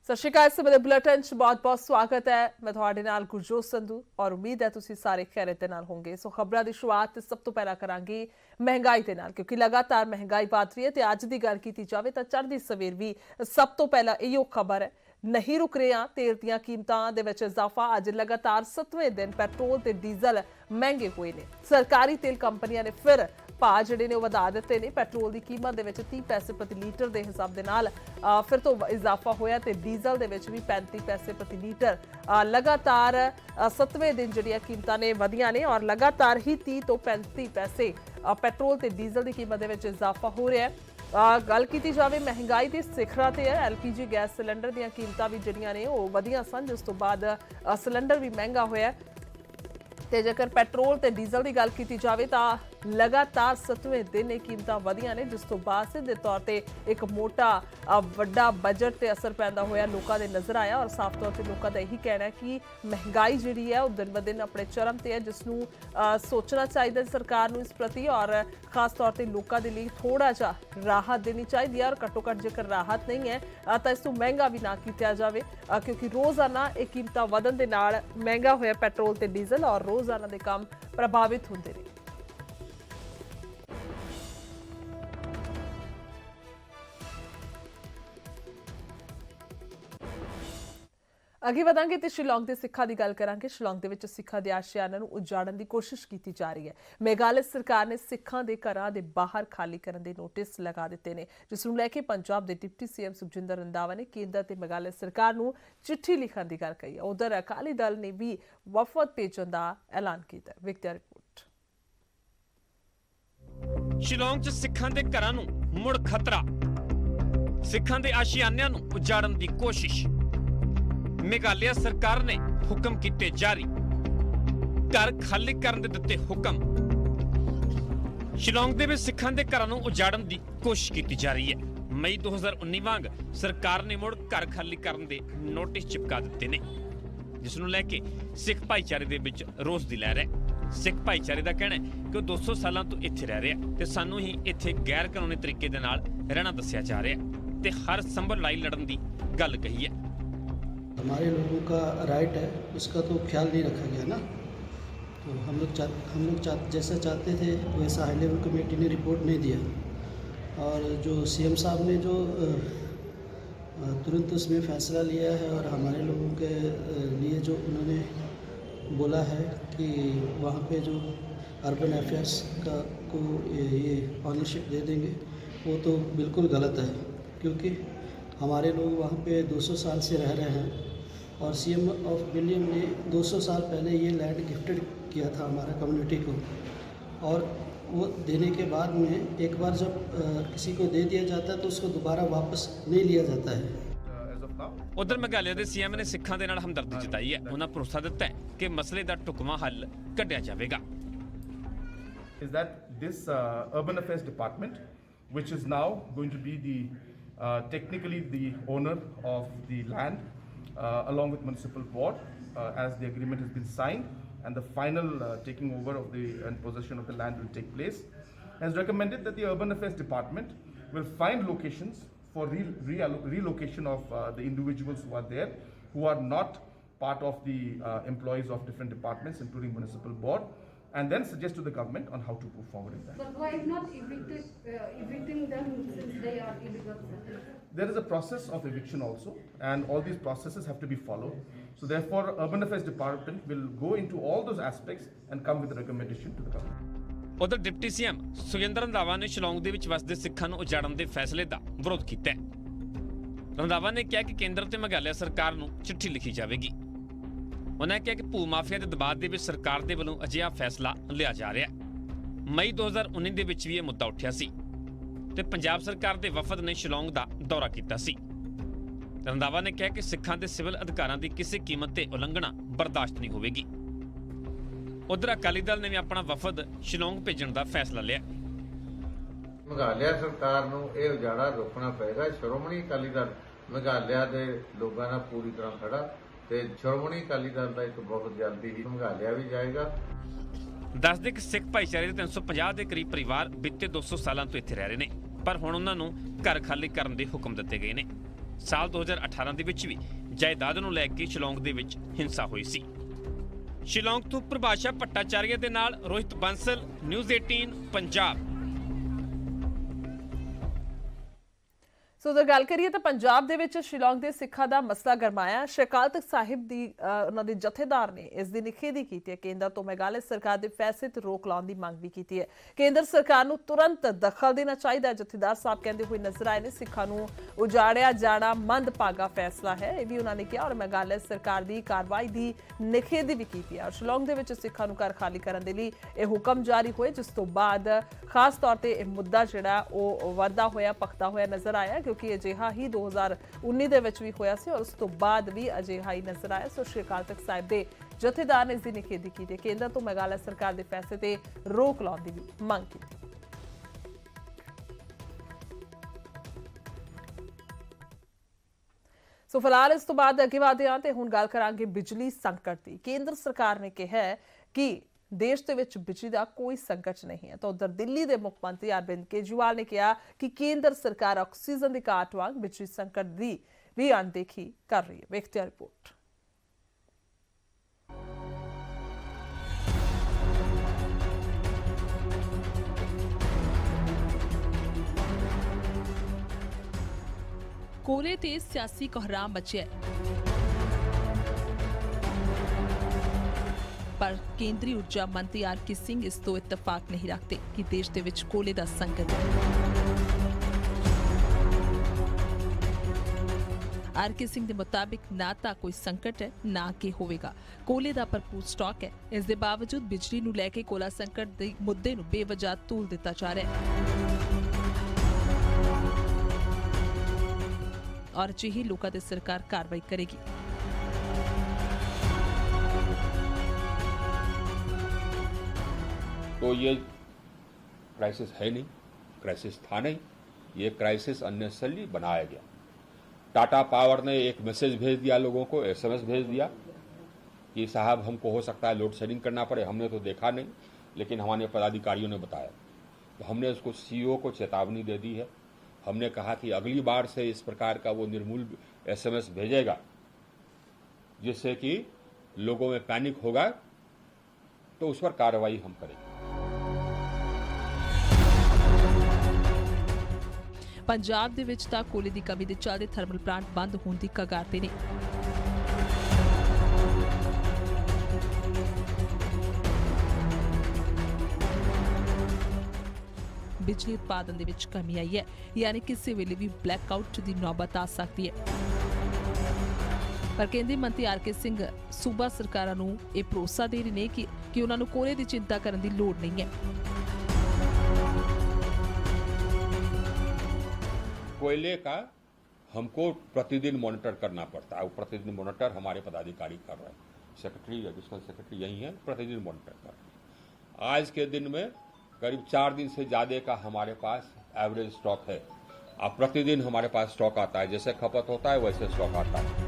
सत श्री अकाल इस मेरे बुलेटिन च बहुत बहुत स्वागत है। मैं थोड़े नाल गुरजोत संधू और उम्मीद है तुसी सारे खैरत दे नाल होंगे। सो खबरां दी शुरुआत सब तो पहला करांगे महंगाई दे नाल, क्योंकि लगातार महंगाई वध रही है ते अज दी गल कीती जावे तां चढ़दी सवेर भी सब तो पहला इहो खबर है। नहीं रुक रहे हैं तेल दीआं कीमतां दे विच इजाफा। अज लगातार 7वें दिन पेट्रोल ते डीजल महंगे हुए ने। सरकारी तेल कंपनियां ने फिर भाव जिहड़े ने वधा दित्ते ने। पेट्रोल की कीमत दे विच 30 पैसे प्रति लीटर के हिसाब दे नाल फिर तो इजाफा होया ते डीजल दे विच भी 35 पैसे प्रति लीटर लगातार 7वें दिन जिहड़ियां कीमतां ने वधियां ने और लगातार ही 30 तो 35 पैसे पेट्रोल ते डीजल की कीमत दे विच इजाफा हो रहा है। गल की जाए महंगाई की सिखरा ते है। LPG गैस सिलेंडर दी कीमतां भी जिहड़ियां ने वो वधियां सन, जिस तो बाद सिलेंडर भी महंगा होया। ते जेकर पेट्रोल ते डीजल की गल की जाए तो लगातार 7वें दिन ये कीमतां वधियां ने, जिस तो बाद सीधे तौर पर एक मोटा वड्डा बजट ते असर पैंदा होया लोकां दे नज़र आया। और साफ तौर पर लोगों का यही कहना है कि महंगाई जिहड़ी है वो दिन ब दिन अपने चरम ते है, जिसनूं सोचना चाहिए सरकार नूं इस प्रति और खास तौर पर लोगों के लिए थोड़ा जा राहत देनी चाहिए। और घट्टो घट्ट जेकर राहत नहीं है तो इसनूं महंगा भी ना किया जाए, क्योंकि रोज़ाना ये कीमतां वधन दे नाल महंगा होया पेट्रोल ते डीजल और रोज़ाना दे काम प्रभावित होंदे ने। अगे वधांगे तो शिलोंग के सिखा की गल करांगे। शिलोंग के सिखा के आशियाना उजाड़न की कोशिश की जा रही है। मेघालय सरकार ने सिखा के घरों के बाहर खाली करने के नोटिस लगा दिते हैं, जिसनूं लैके पंजाब के डिप्टी CM सुखजिंदर रंधावा ने केंद्र ते मेघालय सरकार नूं चिट्ठी लिखण की गल कही है। उधर अकाली दल ने भी वफद भेजण का ऐलान किया। Victor report. शिलोंग च सिखां दे घरां नूं मुड़ खतरा, सिखां दे आशियानिਆਂ ਨੂੰ ਉਜਾੜਨ ਦੀ कोशिश। मेघालय सरकार ने हुक्म किए जारी, घर खाली करने दे दिते हुक्म। शिलोंग दे विच सिखां दे घरां नूं उजाड़न दी कोशिश की जा रही है। मई 2019 वांग सरकार ने मुड़ घर खाली करने दे नोटिस चिपका दिते ने, जिसनूं लैके सिख भाईचारे दे विच रोस दी लहर है। सिख भाईचारे दा कहना है कि 200 सालों तो इत्थे रह रहा ते सानूं ही इत्थे गैर कानूनी तरीके दे नाल रहना दस्सिया जा रहा है ते हर संभव लड़ाई लड़न दी गल कही है। हमारे लोगों का राइट है, उसका तो ख्याल नहीं रखा गया ना। तो हम लोग जैसा चाहते थे वैसा हाई लेवल कमेटी ने रिपोर्ट नहीं दिया। और जो CM साहब ने जो तुरंत उसमें फ़ैसला लिया है और हमारे लोगों के लिए जो उन्होंने बोला है कि वहाँ पे जो अर्बन अफेयर्स का को ये ऑनरशिप दे देंगे, वो तो बिल्कुल गलत है। क्योंकि हमारे लोग वहाँ पे 200 साल से रह रहे हैं और CM ऑफ विलियम ने 200 साल पहले ये लैंड गिफ्टेड किया था हमारा कम्युनिटी को। और वो देने के बाद में एक बार जब किसी को दे दिया जाता है तो उसको दोबारा वापस नहीं लिया जाता है। उधर मेघालय के CM ने सिखां दे नाल हमदर्दी जताई है। उन्होंने भरोसा दिता है कि मसले का ढुकवां हल कढ़िया जाएगा। Is that this Urban Affairs Department, which is now going to be the technically the owner of the land, along with municipal board, as the agreement has been signed and the final taking over of the and possession of the land will take place, has recommended that the Urban Affairs Department will find locations for relocation of the individuals who are there, who are not part of the employees of different departments, including municipal board, and then suggest to the government on how to move forward in that. But why not evicting them since they are illegal? There is a process of eviction also, and all these processes have to be followed. So therefore, Urban Affairs Department will go into all those aspects and come with a recommendation to the government. उधर deputy CM Sukhjinder Randhawa ने शिलोंग दे विच वसदे सिखां नूं उजाड़न दे फैसले दा विरोध कीता है। रंधावा ने कहा कि केंद्र ते मेघालय सरकार नूं चिट्ठी लिखी जाएगी। उन्होंने कहा कि भू माफिया के दबाव के सरकार के वालों अजिहा फैसला लिया जा रहा है। मई 2019 के विच भी यह मुद्दा उठिया सी ते पंजाब सरकार के वफद ने शिलोंग का दौरा किया सी। रंधावा ने कहा कि सिखां के सिविल अधिकारां की किसी कीमत ते उलंघना बर्दाश्त नहीं होगी। उधर अकाली दल ने भी अपना वफद शिलोंग भेजण का फैसला लिया। मेघालय सरकार नूं इह उजाड़ा रोकना पएगा। श्रोमणी अकाली दल मेघालय के लोगों नाल पूरी तरह खड़ा ते श्रोमणी अकाली दल का एक बहुत जल्दी ही मेघालय भी जाएगा। दस दे कि सिख भाईचारे के 350 के करीब परिवार बीते 200 सालों तो इत्थे रह रहे हैं, पर हुण उन्हां नूं घर खाली करन दे हुक्म दिते गए ने। ਸਾਲ 2018 ਦੇ ਵਿੱਚ ਵੀ ਜਾਇਦਾਦ ਨੂੰ ਲੈ ਕੇ ਸ਼ਿਲੌਂਗ ਦੇ ਵਿੱਚ ਹਿੰਸਾ ਹੋਈ ਸੀ। ਸ਼ਿਲੌਂਗ ਤੋਂ ਪ੍ਰਭਾਸ਼ਾ ਭੱਟਾਚਾਰੀਆ ਦੇ ਨਾਲ ਰੋਹਿਤ ਬੰਸਲ, ਨਿਊਜ਼ 18 ਪੰਜਾਬ। ਸੋ ਜੇ ਗੱਲ ਕਰੀਏ ਤਾਂ ਪੰਜਾਬ ਦੇ ਵਿੱਚ ਸ਼ਿਲੌਂਗ ਦੇ ਸਿੱਖਾਂ ਦਾ ਮਸਲਾ ਗਰਮਾਇਆ। ਸ਼੍ਰੀ ਅਕਾਲ ਤਖਤ ਸਾਹਿਬ ਦੀ ਉਹਨਾਂ ਦੇ ਜਥੇਦਾਰ ਨੇ ਇਸ ਦੀ ਨਿਖੇਧੀ ਕੀਤੀ ਹੈ। ਕੇਂਦਰ ਤੋਂ ਮੇਘਾਲਿਆ ਸਰਕਾਰ ਦੇ ਫੈਸਲੇ ਤੇ ਰੋਕ ਲਾਉਣ ਦੀ ਮੰਗ ਵੀ ਕੀਤੀ ਹੈ। ਕੇਂਦਰ ਸਰਕਾਰ ਨੂੰ ਤੁਰੰਤ ਦਖਲ ਦੇਣਾ ਚਾਹੀਦਾ ਹੈ। ਜਥੇਦਾਰ ਸਾਹਿਬ ਕਹਿੰਦੇ ਹੋਏ ਨਜ਼ਰ ਆਏ ਨੇ ਸਿੱਖਾਂ ਨੂੰ ਉਜਾੜਿਆ ਜਾਣਾ ਮੰਦਭਾਗਾ ਫੈਸਲਾ ਹੈ, ਇਹ ਵੀ ਉਹਨਾਂ ਨੇ ਕਿਹਾ। ਔਰ ਮੇਘਾਲਿਆ ਸਰਕਾਰ ਦੀ ਕਾਰਵਾਈ ਦੀ ਨਿਖੇਧੀ ਵੀ ਕੀਤੀ ਹੈ। ਔਰ ਸ਼ਿਲੌਂਗ ਦੇ ਵਿੱਚ ਸਿੱਖਾਂ ਨੂੰ ਘਰ ਖਾਲੀ ਕਰਨ ਦੇ ਲਈ ਇਹ ਹੁਕਮ ਜਾਰੀ ਹੋਏ, ਜਿਸ ਤੋਂ ਬਾਅਦ ਖਾਸ ਤੌਰ ਤੇ ਇਹ ਮੁੱਦਾ ਜਿਹੜਾ ਉਹ ਵਧਦਾ ਹੋਇਆ ਭਖਦਾ ਹੋਇਆ ਨਜ਼ਰ ਆਇਆ, ਕਿਉਂਕਿ ਅਜਿਹਾ ਹੀ 2019 ਦੇ ਵਿੱਚ ਵੀ ਹੋਇਆ ਸੀ ਔਰ ਉਸ ਤੋਂ ਬਾਅਦ ਵੀ ਅਜਿਹਾ ਹੀ ਨਜ਼ਰ ਆਇਆ। ਸੋ ਸ਼੍ਰੀ ਅਕਾਲ ਤਖਤ ਸਾਹਿਬ ਦੇ ਜਥੇਦਾਰ ਨੇ ਇਸ ਦੀ ਨਿਖੇਧੀ ਕੀਤੀ। ਕੇਂਦਰ ਤੋਂ ਮੇਘਾਲਿਆ ਸਰਕਾਰ ਦੇ ਫੈਸਲੇ ਤੇ ਰੋਕ ਲਾਉਣ ਦੀ ਵੀ ਮੰਗ ਕੀਤੀ। ਸੋ ਫਿਲਹਾਲ ਇਸ ਤੋਂ ਬਾਅਦ ਅੱਗੇ ਵਧਦੇ ਹਾਂ ਤੇ ਹੁਣ ਗੱਲ ਕਰਾਂਗੇ ਬਿਜਲੀ ਸੰਕਟ ਦੀ। ਕੇਂਦਰ ਸਰਕਾਰ ਨੇ ਕਿਹਾ ਹੈ ਕਿ ਦੇਸ਼ ਦੇ ਵਿੱਚ ਬਿਜਲੀ ਦਾ ਕੋਈ ਸੰਕਟ ਨਹੀਂ ਹੈ। ਤਾਂ ਉਧਰ ਦਿੱਲੀ ਦੇ ਮੁੱਖ ਮੰਤਰੀ ਅਰਵਿੰਦ ਕੇਜਰੀਵਾਲ ਨੇ ਕਿਹਾ ਕਿ ਕੇਂਦਰ ਸਰਕਾਰ ਆਕਸੀਜਨ ਦੀ ਘਾਟ ਵਾਂਗ ਬਿਜਲੀ ਸੰਕਟ ਦੀ ਵੀ ਅਣਦੇਖੀ ਕਰ ਰਹੀ ਹੈ। ਵੇਖਦੇ ਹਾਂ ਰਿਪੋਰਟ। ਕੋਲੇ ਤੇ ਸਿਆਸੀ ਕੋਹਰਾਮ ਮਚਿਆ ਪਰ ਕੇਂਦਰੀ ਊਰਜਾ ਮੰਤਰੀ ਆਰ.ਕੇ. ਸਿੰਘ ਇਸ ਤੋਂ ਇਤਫਾਕ ਨਹੀਂ ਰੱਖਦੇ ਕਿ ਦੇਸ਼ ਦੇ ਵਿੱਚ ਕੋਲੇ ਦਾ ਸੰਕਟ ਹੈ। ਆਰ.ਕੇ. ਸਿੰਘ ਦੇ ਮੁਤਾਬਿਕ ਨਾ ਤਾਂ ਕੋਈ ਸੰਕਟ ਹੈ ਨਾ ਕਿ ਹੋਵੇਗਾ। ਕੋਲੇ ਦਾ ਭਰਪੂਰ ਸਟਾਕ ਹੈ। ਇਸ ਦੇ ਬਾਵਜੂਦ ਬਿਜਲੀ ਨੂੰ ਲੈ ਕੇ ਕੋਲਾ ਸੰਕਟ ਦੇ ਮੁੱਦੇ ਨੂੰ ਬੇਵਜ੍ਹਾ ਧੂਲ ਦਿੱਤਾ ਜਾ ਰਿਹਾ ਹੈ ਔਰ ਅਜਿਹੇ ਲੋਕਾਂ ਤੇ ਸਰਕਾਰ ਕਾਰਵਾਈ ਕਰੇਗੀ। तो ये क्राइसिस है नहीं, क्राइसिस था नहीं, ये क्राइसिस अननेसेसरली बनाया गया। टाटा पावर ने एक मैसेज भेज दिया लोगों को, एसएमएस भेज दिया कि साहब हमको हो सकता है लोड शेडिंग करना पड़े। हमने तो देखा नहीं, लेकिन हमारे पदाधिकारियों ने बताया, तो हमने उसको सीईओ को चेतावनी दे दी है। हमने कहा कि अगली बार से इस प्रकार का वो निर्मूल एसएमएस भेजेगा जिससे कि लोगों में पैनिक होगा, तो उस पर कार्रवाई हम करेंगे। ਪੰਜਾਬ ਦੇ ਵਿੱਚ ਤਾਂ ਕੋਲੇ ਦੀ ਕਮੀ ਦੇ ਚੱਲਦੇ ਥਰਮਲ ਪਲਾਂਟ ਬੰਦ ਹੋਣ ਦੀ ਕਗਾਰ ਤੇ ਨੇ। ਬਿਜਲੀ ਉਤਪਾਦਨ ਦੇ ਵਿੱਚ ਕਮੀ ਆਈ ਹੈ, ਯਾਨੀ ਕਿਸੇ ਵੇਲੇ ਵੀ ਬਲੈਕਆਊਟ ਦੀ ਨੌਬਤ ਆ ਸਕਦੀ ਹੈ। ਪਰ ਕੇਂਦਰੀ ਮੰਤਰੀ ਆਰ.ਕੇ. ਸਿੰਘ ਸੂਬਾ ਸਰਕਾਰਾਂ ਨੂੰ ਇਹ ਭਰੋਸਾ ਦੇ ਰਹੇ ਨੇ ਕਿ ਉਹਨਾਂ ਨੂੰ ਕੋਲੇ ਦੀ ਚਿੰਤਾ ਕਰਨ ਦੀ ਲੋੜ ਨਹੀਂ ਹੈ। कोयले का हमको प्रतिदिन मॉनिटर करना पड़ता है। वो प्रतिदिन मॉनिटर हमारे पदाधिकारी कर रहे हैं, सेक्रेटरी एडिशनल सेक्रेटरी यही है, प्रतिदिन मॉनिटर कर रहे हैं। आज के दिन में करीब 4 दिन से ज़्यादा का हमारे पास एवरेज स्टॉक है। अब प्रतिदिन हमारे पास स्टॉक आता है, जैसे खपत होता है वैसे स्टॉक आता है।